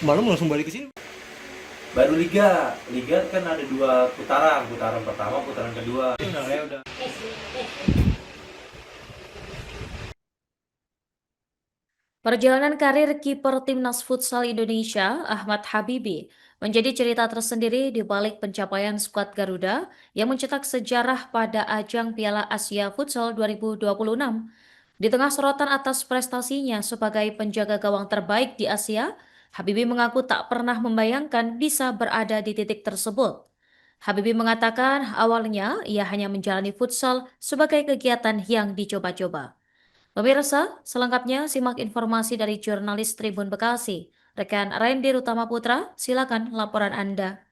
malam langsung balik ke sini. Baru liga kan ada dua putaran pertama, putaran kedua. Udah. Perjalanan karir kiper Timnas Futsal Indonesia, Ahmad Habibi, menjadi cerita tersendiri di balik pencapaian skuad Garuda yang mencetak sejarah pada ajang Piala Asia Futsal 2026. Di tengah sorotan atas prestasinya sebagai penjaga gawang terbaik di Asia, Habibi mengaku tak pernah membayangkan bisa berada di titik tersebut. Habibi mengatakan awalnya ia hanya menjalani futsal sebagai kegiatan yang dicoba-coba. Pemirsa, selengkapnya simak informasi dari jurnalis Tribun Bekasi. Rekan Randy Utama Putra, silakan laporan Anda.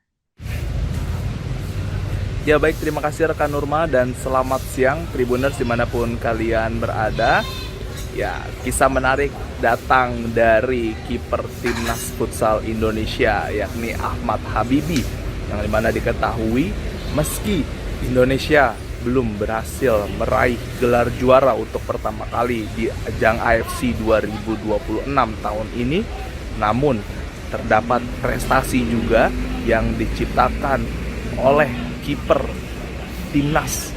Ya baik, terima kasih rekan Nurma dan selamat siang Tribuners dimanapun kalian berada. Ya, kisah menarik datang dari kiper Timnas Futsal Indonesia yakni Ahmad Habibi, yang dimana diketahui meski Indonesia belum berhasil meraih gelar juara untuk pertama kali di ajang AFC 2026 tahun ini, namun terdapat prestasi juga yang diciptakan oleh kiper Timnas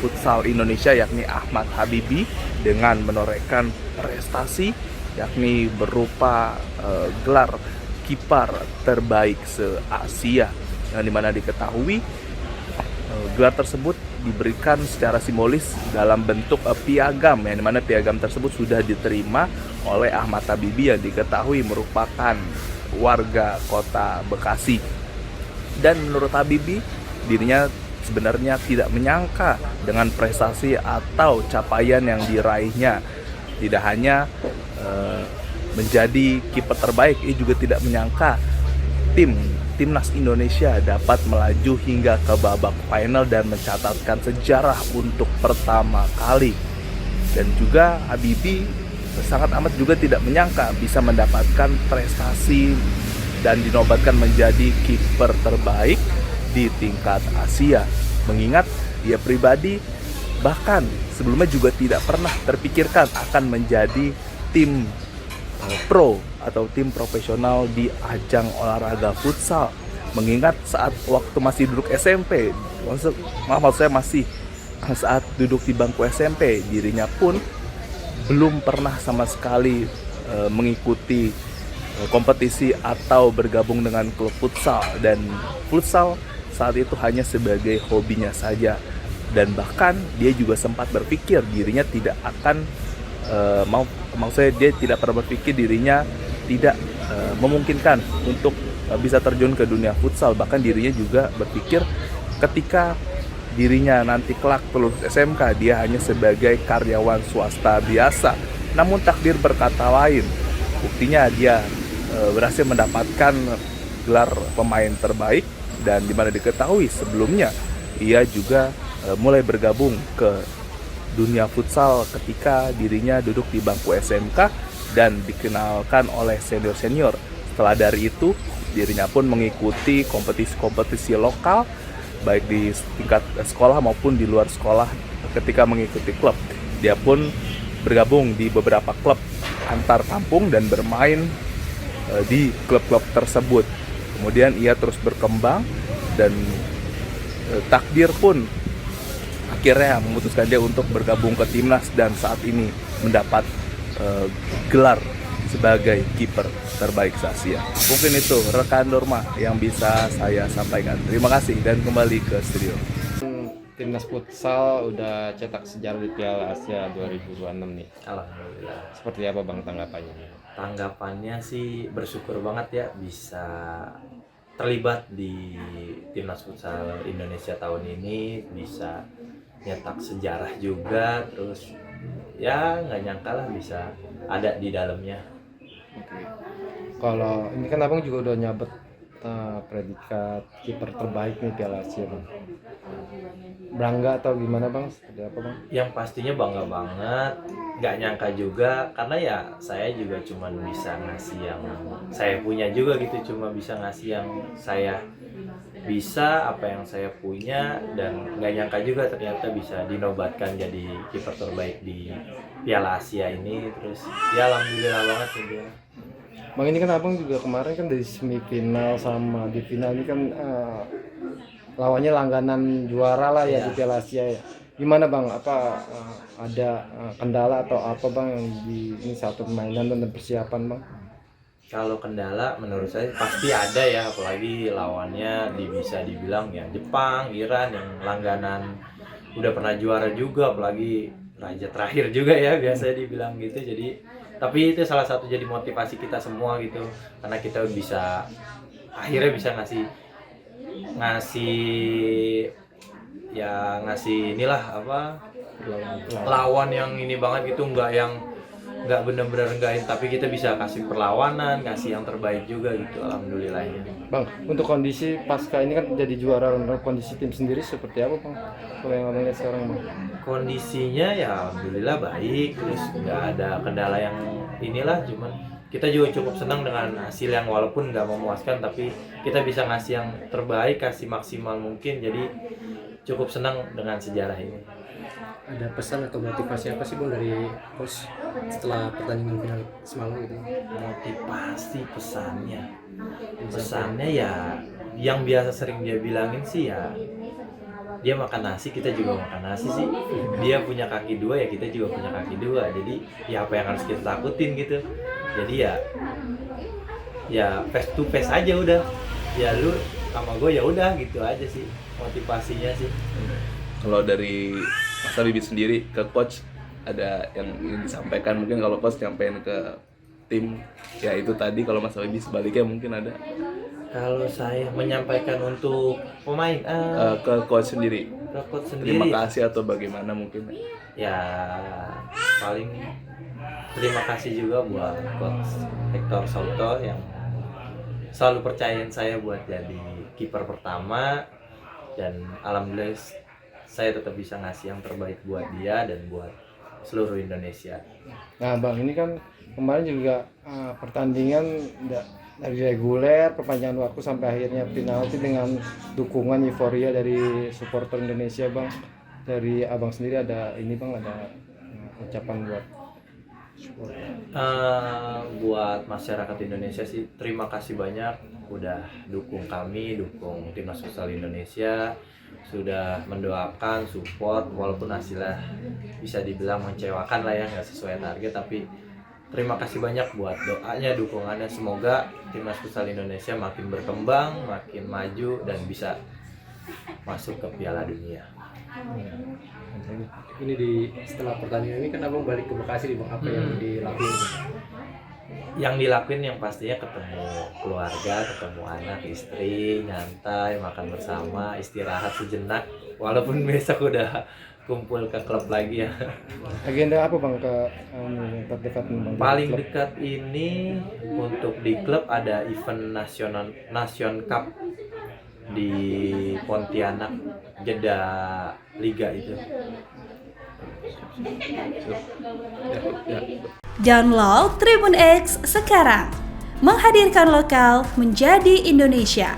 Futsal Indonesia yakni Ahmad Habibi dengan menorehkan prestasi yakni berupa gelar kiper terbaik se-Asia, yang dimana diketahui gelar tersebut diberikan secara simbolis dalam bentuk piagam, yang dimana piagam tersebut sudah diterima oleh Ahmad Habibi yang diketahui merupakan warga kota Bekasi. Dan menurut Habibi, dirinya sebenarnya tidak menyangka dengan prestasi atau capaian yang diraihnya. Tidak hanya menjadi kiper terbaik, ia juga tidak menyangka Timnas Indonesia dapat melaju hingga ke babak final dan mencatatkan sejarah untuk pertama kali. Dan juga Habibi sangat amat juga tidak menyangka bisa mendapatkan prestasi dan dinobatkan menjadi kiper terbaik di tingkat Asia. Mengingat dia pribadi bahkan sebelumnya juga tidak pernah terpikirkan akan menjadi tim pro atau tim profesional di ajang olahraga futsal. Mengingat saat waktu masih duduk SMP, maksud saya masih saat duduk di bangku SMP, dirinya pun belum pernah sama sekali mengikuti kompetisi atau bergabung dengan klub futsal, dan futsal saat itu hanya sebagai hobinya saja. Dan bahkan dia juga sempat berpikir dirinya tidak akan maksudnya dia tidak pernah berpikir dirinya tidak memungkinkan untuk bisa terjun ke dunia futsal. Bahkan dirinya juga berpikir ketika dirinya nanti kelak lulus SMK, dia hanya sebagai karyawan swasta biasa. Namun takdir berkata lain. Buktinya dia berhasil mendapatkan gelar pemain terbaik, dan dimana diketahui sebelumnya ia juga mulai bergabung ke dunia futsal ketika dirinya duduk di bangku SMK dan dikenalkan oleh senior-senior. Setelah dari itu, dirinya pun mengikuti kompetisi-kompetisi lokal baik di tingkat sekolah maupun di luar sekolah. Ketika mengikuti klub, dia pun bergabung di beberapa klub antar kampung dan bermain di klub-klub tersebut. Kemudian ia terus berkembang dan takdir pun akhirnya memutuskan dia untuk bergabung ke timnas dan saat ini mendapat gelar sebagai kiper terbaik se-Asia. Mungkin itu rekan Norma yang bisa saya sampaikan. Terima kasih dan kembali ke studio. Timnas futsal udah cetak sejarah di Piala Asia 2026 nih. Alhamdulillah. Seperti apa Bang tanggapannya? Tanggapannya sih bersyukur banget ya bisa terlibat di Timnas Futsal Indonesia tahun ini, bisa nyetak sejarah juga, terus ya nggak nyangka lah bisa ada di dalamnya. Oke. Kalau ini kan Abang juga udah nyabet predikat kiper terbaik nih Piala Asia Bang. Bangga atau gimana Bang? Seperti apa Bang? Yang pastinya bangga banget, nggak nyangka juga karena ya saya juga cuma bisa ngasih yang saya punya juga gitu, cuma bisa ngasih yang saya bisa, apa yang saya punya, dan nggak nyangka juga ternyata bisa dinobatkan jadi kiper terbaik di Piala Asia ini. Terus ya alhamdulillah banget sih dia. Bang, ini kan abang juga kemarin kan dari semifinal sama di final ini kan lawannya langganan juara lah ya Iya. di Piala Asia ya. Gimana bang? Apa ada kendala atau apa bang yang di ini satu permainan dan persiapan bang? Kalau kendala menurut saya pasti ada ya, apalagi lawannya bisa dibilang ya Jepang, Iran yang langganan udah pernah juara juga, apalagi raja terakhir juga ya biasanya dibilang gitu. Jadi tapi itu salah satu jadi motivasi kita semua gitu, karena kita bisa akhirnya bisa ngasih ya ngasih inilah apa lawan yang ini banget gitu, nggak bener-bener enggakin, tapi kita bisa kasih perlawanan, kasih yang terbaik juga gitu, alhamdulillahnya. Bang, untuk kondisi pasca ini kan jadi juara, kondisi tim sendiri seperti apa bang? Kalau yang abang lihat sekarang bang? Kondisinya ya alhamdulillah baik, terus nggak ada kendala yang inilah, cuman kita juga cukup senang dengan hasil yang walaupun nggak memuaskan, tapi kita bisa ngasih yang terbaik, kasih maksimal mungkin, jadi cukup senang dengan sejarah ini. Ada pesan atau motivasi apa sih bang dari coach setelah pertandingan final semalam gitu? Motivasi pesannya ya yang biasa sering dia bilangin sih ya, dia makan nasi kita juga makan nasi sih, dia punya kaki dua ya kita juga punya kaki dua, jadi ya apa yang harus kita takutin gitu, jadi ya face to face aja udah, ya lu sama gue ya udah gitu aja sih motivasinya sih. Kalau dari Mas Habibie sendiri ke coach ada yang ingin disampaikan, mungkin kalau coach nyampein ke tim ya itu tadi, kalau Mas Habibie sebaliknya mungkin ada Kalau saya menyampaikan untuk pemain ke coach sendiri, ke coach sendiri, terima kasih atau bagaimana mungkin? ya paling terima kasih juga buat coach Hector Souto yang selalu percayain saya buat jadi kiper pertama, dan alhamdulillah saya tetap bisa ngasih yang terbaik buat dia dan buat seluruh Indonesia. Nah bang, ini kan kemarin juga pertandingan dari reguler, perpanjangan waktu sampai akhirnya penalti dengan dukungan euforia dari supporter Indonesia bang. Dari abang sendiri ada ini bang, ada ucapan buat supporter? Buat masyarakat Indonesia sih terima kasih banyak udah dukung kami, dukung Timnas Futsal Indonesia, sudah mendoakan, support walaupun hasilnya bisa dibilang mengecewakan lah ya, nggak sesuai target, tapi terima kasih banyak buat doanya, dukungannya. Semoga Timnas Futsal Indonesia makin berkembang, makin maju dan bisa masuk ke Piala Dunia. Ini setelah pertandingan ini kan abang balik ke Bekasi nih bang, apa yang dilakuin? Yang dilakuin yang pastinya ketemu keluarga, ketemu anak, istri, nyantai, makan bersama, istirahat sejenak, walaupun besok udah kumpul ke klub lagi ya. Agenda apa bang ke terdekat bang? Paling Klub? dekat ini untuk di klub ada event Nation Cup di Pontianak, Jeddah Liga itu. Download Tribun X sekarang, menghadirkan lokal menjadi Indonesia.